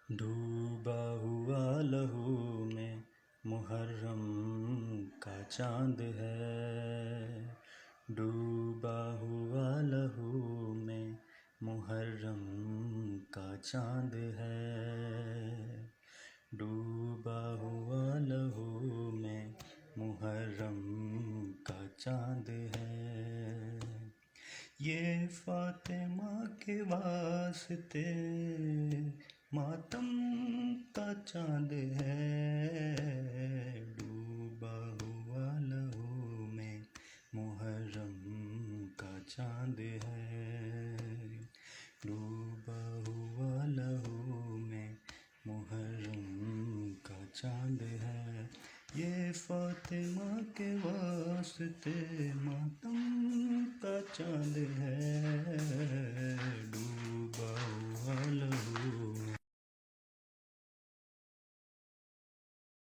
ڈوبا ہوا لہو میں محرم کا چاند ہے، ڈوبا ہوا لہو میں محرم کا چاند ہے، ڈوبا ہوا لہو میں محرم کا چاند ہے، یہ فاطمہ کے واسطے ماتم کا چاند ہے، ڈوبا ہوا لہو میں محرم کا چاند ہے، ڈوبا ہوا لہو میں محرم کا چاند ہے، یہ فاطمہ کے واسطے ماتم کا چاند ہے،